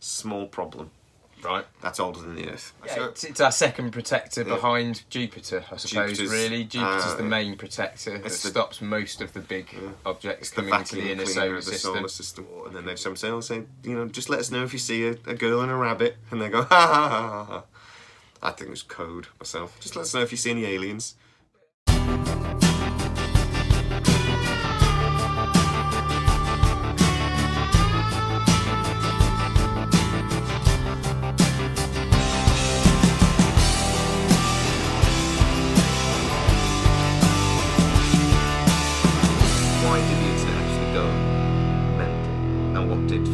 small problem. Right. That's older than the Earth. Yeah, So, it's our second protector behind Jupiter, I suppose, really. Jupiter's the main protector that stops most of the big objects coming into the inner solar system. And then they just say, just let us know if you see a girl and a rabbit. And they go, ha ha ha ha ha. I think it was code myself. Just let us know if you see any aliens.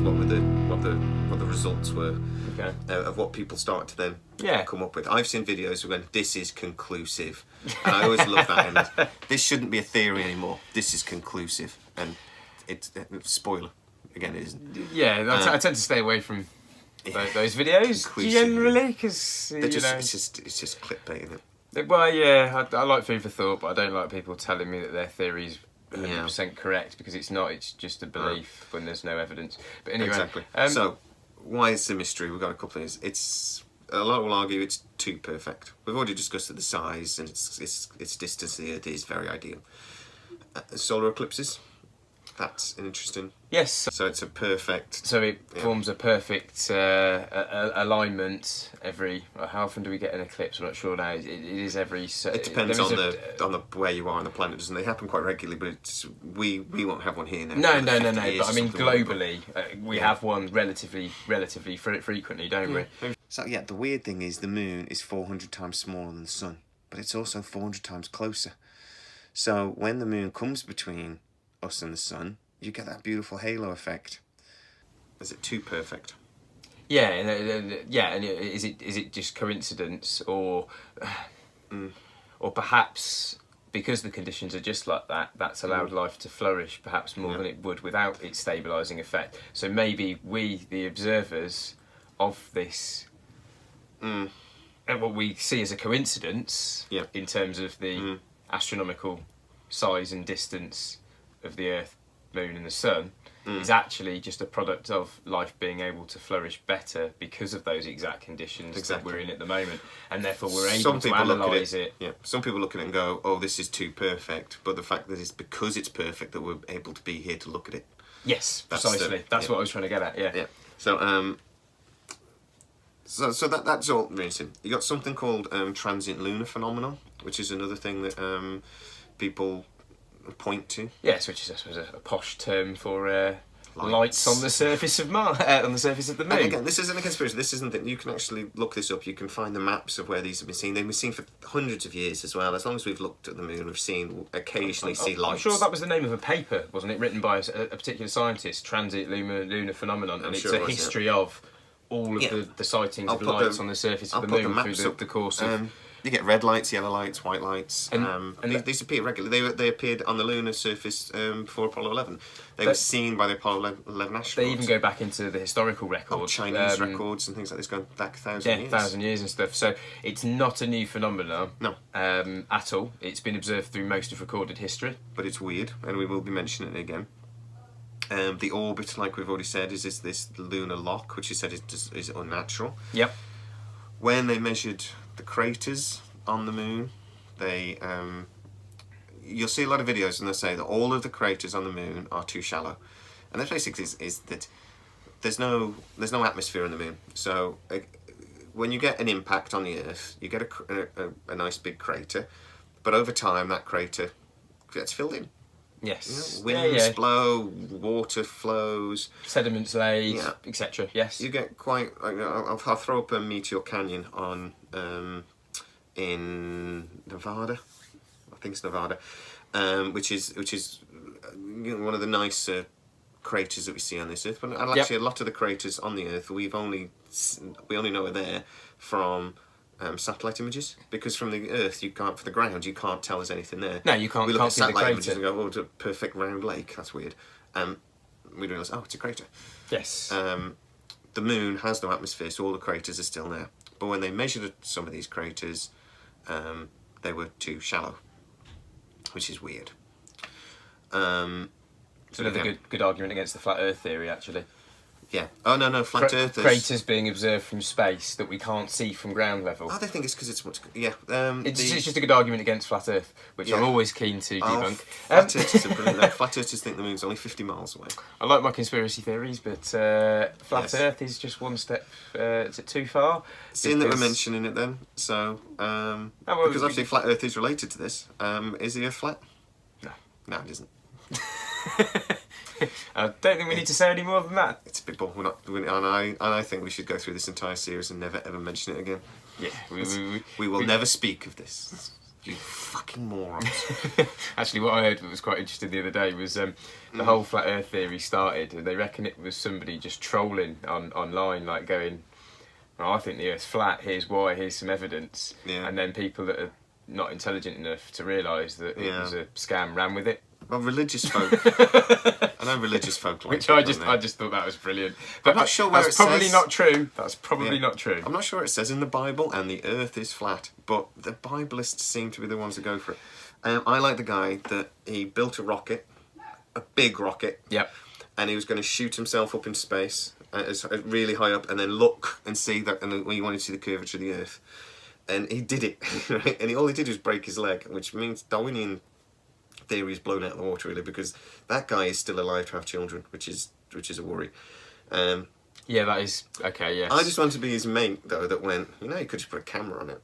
What the results were of what people started to then come up with. I've seen videos when this is conclusive, and I always love that. And this shouldn't be a theory anymore. This is conclusive, and it's spoiler again. It isn't. Yeah, I tend to stay away from those videos generally because it's just clickbait, isn't it? Well, yeah, I like food for thought, but I don't like people telling me that their theories 100% correct, because it's not. It's just a belief when there's no evidence. But anyway, exactly. So why is the mystery? We've got a couple of these. It's a lot will argue it's too perfect. We've already discussed that the size and its distance to the Earth is very ideal. Solar eclipses. That's an interesting. Yes. So it's a perfect. So it forms a perfect alignment every. How often do we get an eclipse? I'm not sure now. It is every. It depends on the where you are on the planet, doesn't it? They happen quite regularly, but we won't have one here now. No. But I mean, globally, we have one relatively frequently, don't we? So yeah, the weird thing is the Moon is 400 times smaller than the Sun, but it's also 400 times closer. So when the Moon comes between us and the Sun, you get that beautiful halo effect. Is it too perfect? Yeah, and is it just coincidence, or perhaps because the conditions are just like that, that's allowed life to flourish perhaps more than it would without its stabilising effect. So maybe we, the observers of this, and what we see as a coincidence in terms of the astronomical size and distance of the Earth, Moon and the Sun, is actually just a product of life being able to flourish better because of those exact conditions that we're in at the moment, and therefore we're able to analyse it. Yeah, some people look at it and go, "Oh, this is too perfect," but the fact that it's because it's perfect that we're able to be here to look at it. Yes, precisely. That's what I was trying to get at. Yeah. So, so that's all really interesting. You got something called transient lunar phenomenon, which is another thing that people point to. Yes, which is, I suppose, a posh term for lights on the surface of Mars, on the surface of the Moon. And again, this isn't a conspiracy. This isn't that you can actually look this up. You can find the maps of where these have been seen. They've been seen for hundreds of years as well. As long as we've looked at the Moon, we've occasionally see lights. I'm sure that was the name of a paper, wasn't it? Written by a particular scientist, Transient Lunar Phenomenon, and it's a history of all of the sightings of lights on the surface of the Moon through the course of. You get red lights, yellow lights, white lights. And these appear regularly. They appeared on the lunar surface before Apollo 11. They were seen by the Apollo 11 astronauts. They even go back into the historical records. Chinese records and things like this, going back 1,000 years. Yeah, 1,000 years and stuff. So it's not a new phenomenon at all. It's been observed through most of recorded history. But it's weird, and we will be mentioning it again. The orbit, like we've already said, is this lunar lock, which you said is unnatural. Yep. When they measured the craters on the Moon, you'll see a lot of videos and they say that all of the craters on the Moon are too shallow, and that basically is that there's no atmosphere on the Moon. So when you get an impact on the Earth, you get a nice big crater, but over time that crater gets filled in. Yes. Winds blow, water flows, sediments laid, etc. Yes. You get quite. I'll throw up a Meteor Canyon in Nevada. I think it's Nevada, which is one of the nicer craters that we see on this Earth. But actually, a lot of the craters on the Earth we only know are there from satellite images, because from the Earth from the ground you can't tell there's anything there. No, you can't. We look at see the satellite crater. images and go, "Oh, it's a perfect round lake. That's weird." We realise, oh, it's a crater. Yes. The Moon has no atmosphere, so all the craters are still there. But when they measured some of these craters, they were too shallow, which is weird. It's another good argument against the flat Earth theory, actually. Yeah. Oh no, flat earthers. Craters being observed from space that we can't see from ground level. Oh, they think it's because it's much. Yeah. It's just a good argument against flat Earth, which I'm always keen to debunk. Flat earthers are brilliant. No, flat earthers think the moon's only 50 miles away. I like my conspiracy theories, but flat Earth is just one step. Is it too far? Seeing that we're mentioning it, then, so because obviously flat Earth is related to this. Is the Earth flat? No, it isn't. I don't think we need to say any more than that. It's a bit boring. I think we should go through this entire series and never ever mention it again. Yeah, we will never speak of this. You fucking morons. Actually, what I heard that was quite interesting the other day was the whole flat Earth theory started, and they reckon it was somebody just trolling online, like going, "Oh, I think the Earth's flat. Here's why. Here's some evidence." Yeah. And then people that are not intelligent enough to realise that it was a scam ran with it. Well, religious folk. I know religious folk like Which it, I just thought that was brilliant. But I'm not sure where that's it probably says. not true. That's probably not true. I'm not sure it says in the Bible, and the Earth is flat, but the Biblists seem to be the ones that go for it. I like the guy that he built a rocket, a big rocket. Yep. And he was going to shoot himself up in space, really high up, and then look and see that, and when he wanted to see the curvature of the Earth. And he did it, right? And all he did was break his leg, which means Darwinian theory is blown out of the water, really, because that guy is still alive to have children, which is a worry. Yeah, that is okay. Yes. I just want to be his mate, though. That went, you could just put a camera on it.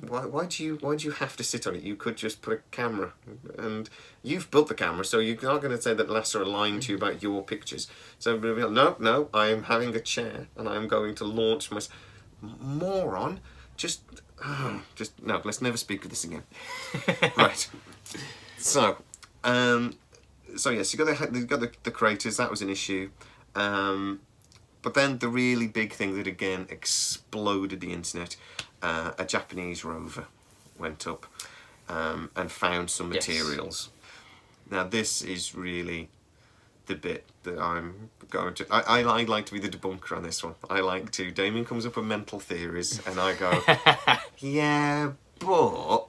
Why do you have to sit on it? You could just put a camera, and you've built the camera, so you're not going to say that NASA are lying to you about your pictures. So everybody will be like, no, I am having a chair, and I am going to launch my moron. Just no. Let's never speak of this again. Right. So, yes, you got the craters. That was an issue. But then the really big thing that again exploded the internet, a Japanese rover went up and found some materials. Now this is really the bit that I'm going to... I like to be the debunker on this one. Damien comes up with mental theories and I go, yeah, but...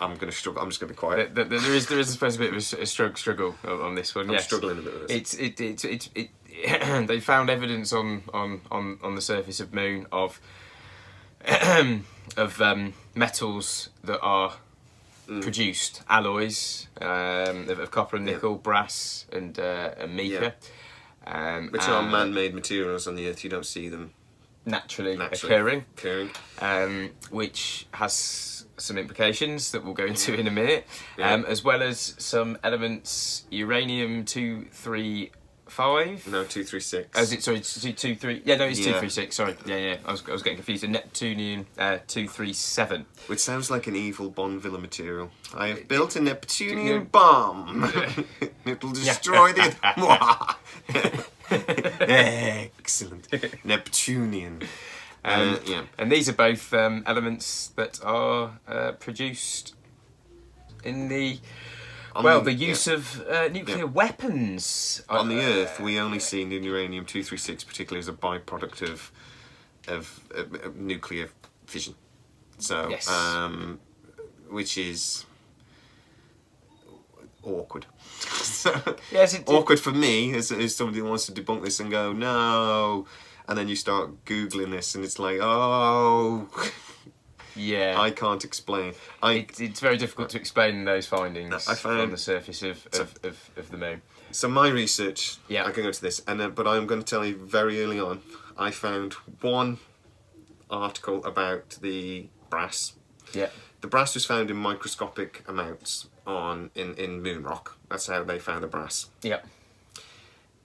I'm going to struggle. I'm just going to be quiet. There is supposed to be a bit of a struggle on this one. I'm struggling a bit with this. It's they found evidence on the surface of Moon of metals that are produced, alloys of copper and nickel, brass and mica, which are man-made materials on the Earth. You don't see them naturally occurring. Which has some implications that we'll go into in a minute, as well as some elements, uranium 235. No, 236. Is it? Sorry, 233. Yeah, no, it's 236. Sorry, yeah. I was getting confused. And Neptunium 237, which sounds like an evil Bond villain material. I have built a Neptunian bomb. It'll destroy the. Excellent, Neptunian. And these are both elements that are produced in the use of nuclear weapons on the Earth. We only see uranium 236, particularly as a byproduct of nuclear fission. So, which is awkward. Awkward for me as somebody who wants to debunk this and go no. And then you start Googling this and it's like, oh... Yeah. I can't explain. It's very difficult to explain those findings on the surface of the Moon. So my research, I can go to this, but I'm going to tell you very early on, I found one article about the brass. Yeah. The brass was found in microscopic amounts in moon rock. That's how they found the brass. Yeah.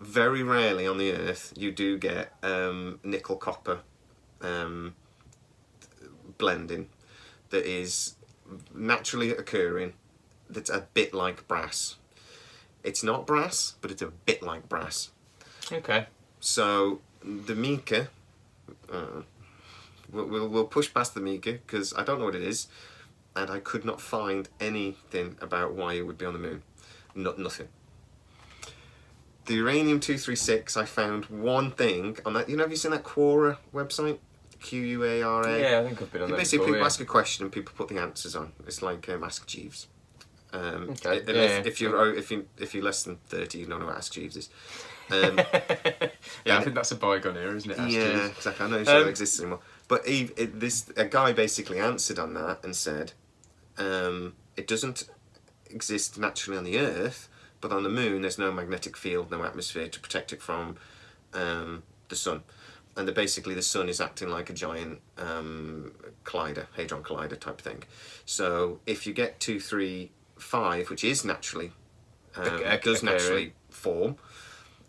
Very rarely on the Earth you do get nickel copper blending that is naturally occurring, that's a bit like brass. It's not brass, but it's a bit like brass. Okay. So the mica, we'll push past the mica because I don't know what it is, and I could not find anything about why it would be on the moon. Nothing. The uranium 236, I found one thing on that. Have you seen that Quora website? Quara. Yeah, I think I've been on that. Basically, people ask a question and people put the answers on. It's like Ask Jeeves. Okay. If you're less than 30, you don't know what Ask Jeeves is. Yeah, I think that's a bygone era, isn't it? Ask Yeah, Jeeves? exactly. I know it exists anymore. But a guy basically answered on that and said, it doesn't exist naturally on the Earth, but on the Moon there's no magnetic field, no atmosphere to protect it from the Sun. And basically the Sun is acting like a giant collider, hadron collider type thing. So if you get 235, which is naturally, does naturally form,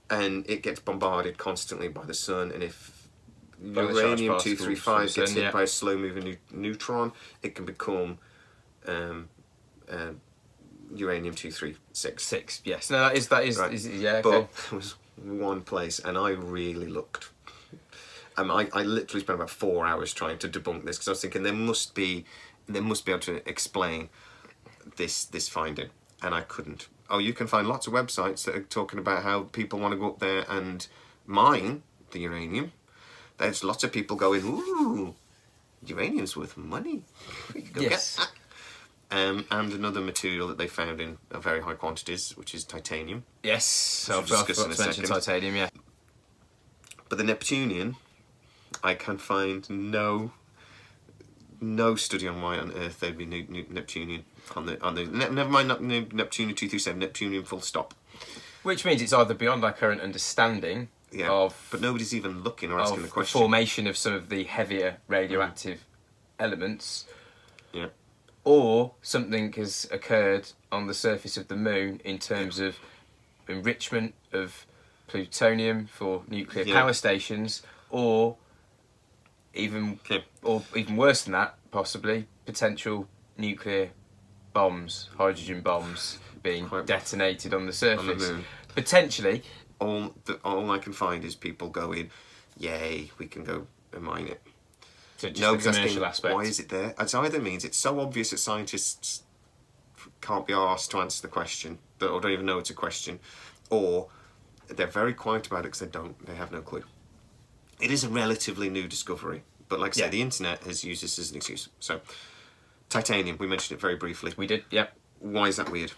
and it gets bombarded constantly by the Sun, and if uranium 235 gets hit by a slow moving neutron, it can become uranium 236. Yes, no, that is Right. yeah. Okay. But there was one place, and I really looked. I literally spent about 4 hours trying to debunk this because I was thinking they must be able to explain this finding, and I couldn't. Oh, you can find lots of websites that are talking about how people want to go up there and mine the uranium. There's lots of people going, ooh, uranium's worth money. We could go Yes. get that. And another material that they found in very high quantities, which is titanium. Yes, Which I've we'll forgot discuss in a to mention second. titanium. Yeah. But the Neptunian, I can find no study on why on earth there'd be Neptunian on the never mind Neptunian 237, Neptunian full stop. Which means it's either beyond our current understanding of, but nobody's even looking or asking the the question. formation of some of the heavier radioactive elements, Yeah. or something has occurred on the surface of the Moon in terms of enrichment of plutonium for nuclear power stations, or even worse than that, possibly potential nuclear bombs, hydrogen bombs being detonated on the surface. On the Moon. Potentially. All I can find is people going, yay, we can go and mine it. So just No, the commercial aspect. why is it there? It either means it's so obvious that scientists can't be asked to answer the question, or don't even know it's a question, or they're very quiet about it because they have no clue. It is a relatively new discovery, but like I say, the internet has used this as an excuse. So, titanium, we mentioned it very briefly. We did, yep. Why is that weird?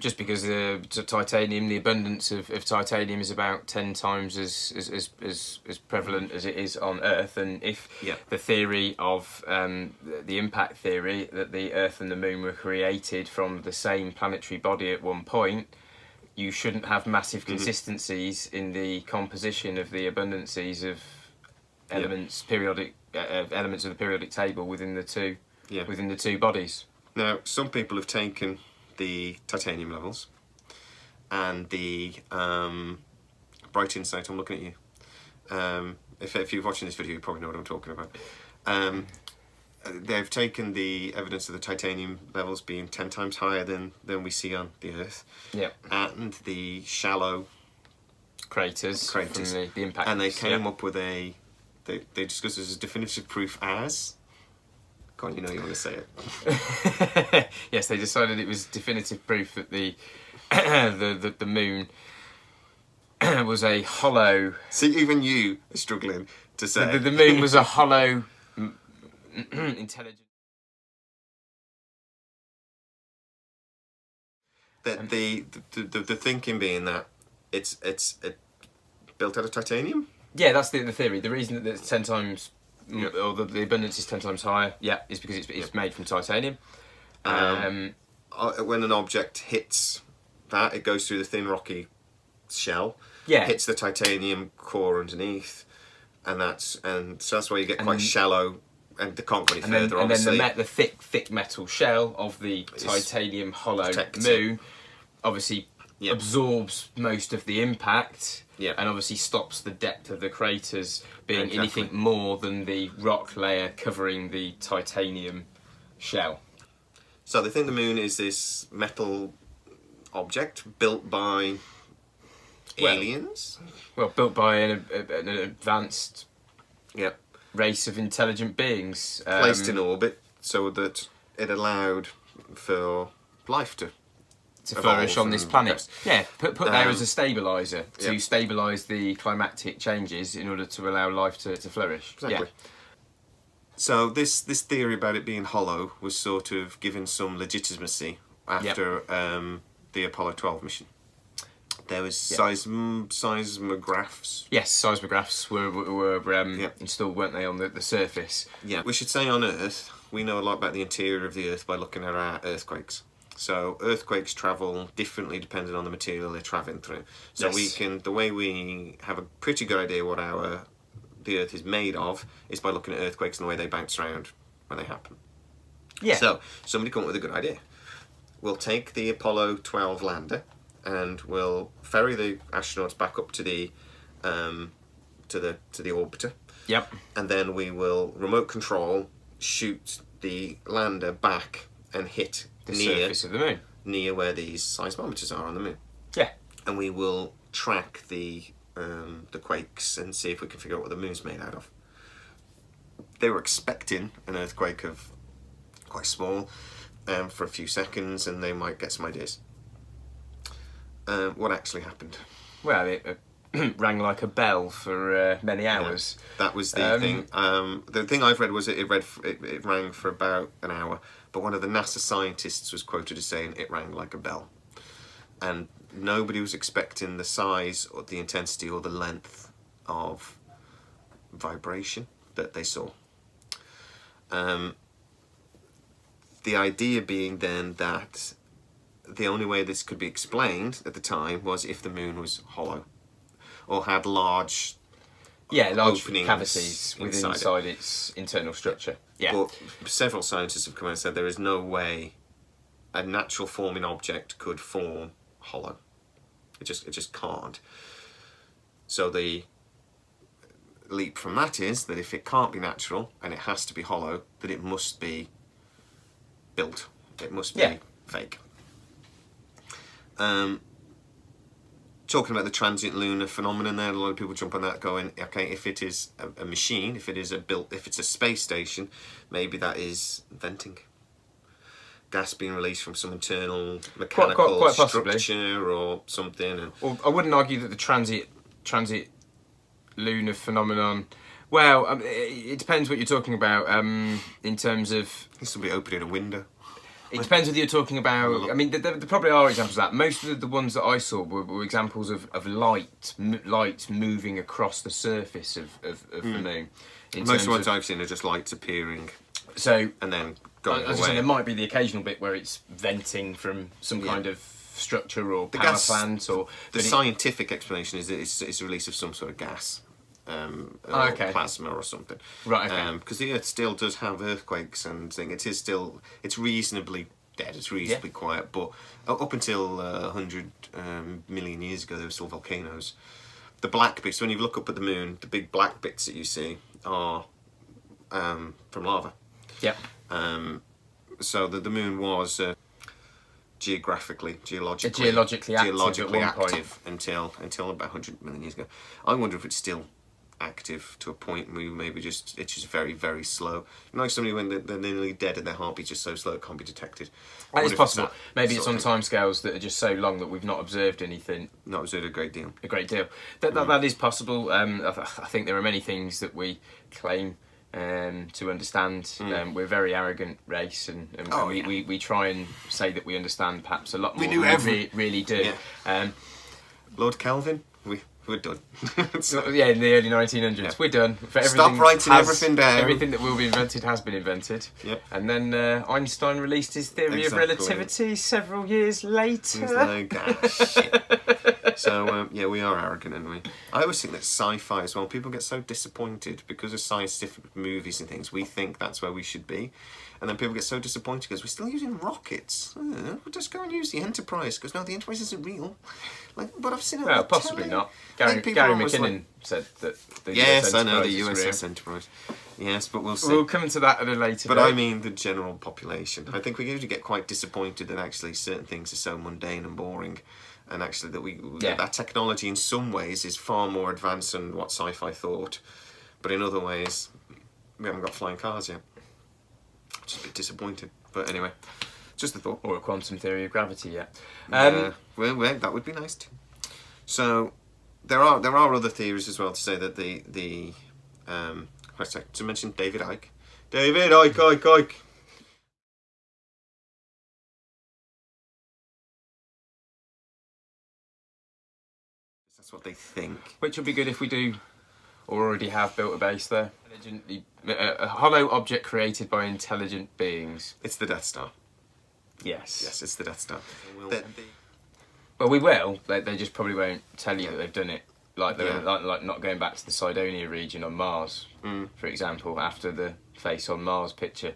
Just because titanium, the abundance of titanium is about 10 times as prevalent as it is on Earth, and if the theory of the impact theory that the Earth and the Moon were created from the same planetary body at one point, you shouldn't have massive consistencies in the composition of the abundances of elements, periodic elements of the periodic table within the two bodies. Now, some people have taken the titanium levels and the bright insight. I'm looking at you. If you're watching this video, you probably know what I'm talking about. They've taken the evidence of the titanium levels being 10 times higher than we see on the Earth. Yeah. And the shallow craters from the impact. And they came up with they discussed this as definitive proof as. Go on, you know you want to say it. Yes, they decided it was definitive proof that the Moon was a hollow. See, even you are struggling to say the Moon was a hollow intelligent. That the thinking being that it's built out of titanium. Yeah, that's the theory. The reason that it's 10 times. Or the abundance is 10 times higher, is because it's made from titanium. When an object hits that, it goes through the thin rocky shell, hits the titanium core underneath, and so that's why you get quite shallow, and they can't go any further, obviously. And then the thick metal shell of the titanium hollow Moon obviously absorbs most of the impact. And obviously stops the depth of the craters being anything more than the rock layer covering the titanium shell. So they think the Moon is this metal object built by aliens? Well, built by an advanced race of intelligent beings. Placed in orbit so that it allowed for life to flourish on this planet. Put there as a stabiliser to stabilise the climatic changes in order to allow life to flourish. Exactly. So this theory about it being hollow was sort of given some legitimacy after the Apollo 12 mission. There was seismographs. Yes, seismographs were installed, weren't they, on the surface? Yeah, we should say on Earth, we know a lot about the interior of the Earth by looking at our earthquakes. So earthquakes travel differently depending on the material they're travelling through. So the way we have a pretty good idea what the Earth is made of is by looking at earthquakes and the way they bounce around when they happen. Yeah. So somebody come up with a good idea. We'll take the Apollo 12 lander and we'll ferry the astronauts back up to the orbiter. Yep. And then we will remote control shoot the lander back and hit the surface of the moon, near where these seismometers are on the moon. Yeah. And we will track the quakes and see if we can figure out what the moon's made out of. They were expecting an earthquake of quite small for a few seconds, and they might get some ideas. What actually happened? Well, it rang like a bell for many hours. Yeah, that was the thing. The thing I've read was it rang for about an hour, but one of the NASA scientists was quoted as saying it rang like a bell. And nobody was expecting the size or the intensity or the length of vibration that they saw. The idea being then that the only way this could be explained at the time was if the moon was hollow or had large openings cavities inside its internal structure. Yeah. But several scientists have come out and said there is no way a natural forming object could form hollow. It just can't. So the leap from that is that if it can't be natural and it has to be hollow, that it must be built. It must be fake. Talking about the transient lunar phenomenon there, a lot of people jump on that going, okay, if it is a machine, if it's a space station, maybe that is venting. Gas being released from some internal mechanical quite structure or something. Well, I wouldn't argue that the transit lunar phenomenon. Well, it depends what you're talking about. In terms of somebody opening a window. It depends whether you're talking about. I mean, there probably are examples of that. Most of the ones that I saw were examples of light moving across the surface of the moon. Most of the ones I've seen are just lights appearing. So and then going away. Saying, there might be the occasional bit where it's venting from some kind of structure or power plant, or the scientific explanation is that it's a release of some sort of gas. Or plasma or something. Right. Okay. Because the Earth still does have earthquakes and things. It's reasonably dead. It's reasonably quiet. But up until 100 million years ago, there were still volcanoes. The black bits. When you look up at the moon, the big black bits that you see are from lava. Yeah. So the moon was geologically active until about 100 million years ago. I wonder if it's still active to a point where maybe it's just very, very slow. Like somebody when they're nearly dead and their heartbeat's just so slow it can't be detected. That is possible. Maybe it's on timescales that are just so long that we've not observed anything. Not observed a great deal. That is possible. I think there are many things that we claim to understand. We're a very arrogant race, and we try and say that we understand perhaps a lot more than we really do. Yeah. Lord Kelvin, we're done. In the early 1900s, we're done. Stop writing everything down. Everything that will be invented has been invented. Yep. And then Einstein released his theory of relativity several years later. It's like, shit. So, we are arrogant, aren't we? I always think that sci-fi as well, people get so disappointed because of scientific movies and things. We think that's where we should be. And then people get so disappointed because we're still using rockets. We'll just go and use the Enterprise because no, the Enterprise isn't real. But I've seen it. Well, possibly not. Gary McKinnon said that the US I know the USS Enterprise. Yes, but we'll see. We'll come to that at a later But date. I mean the general population. I think we usually get quite disappointed that actually certain things are so mundane and boring. And actually that that technology in some ways is far more advanced than what sci-fi thought. But in other ways, we haven't got flying cars yet. Which is a bit disappointing. But anyway, just a thought. Or a quantum theory of gravity yet. Well, that would be nice too. So there are other theories as well to say that to mention David Icke. Icke. That's what they think. Which would be good if we do, or already have built a base there. A hollow object created by intelligent beings. It's the Death Star. Yes. Yes, it's the Death Star. Well, we will. They just probably won't tell you that they've done it. Like they're like not going back to the Cydonia region on Mars, for example, after the face on Mars picture.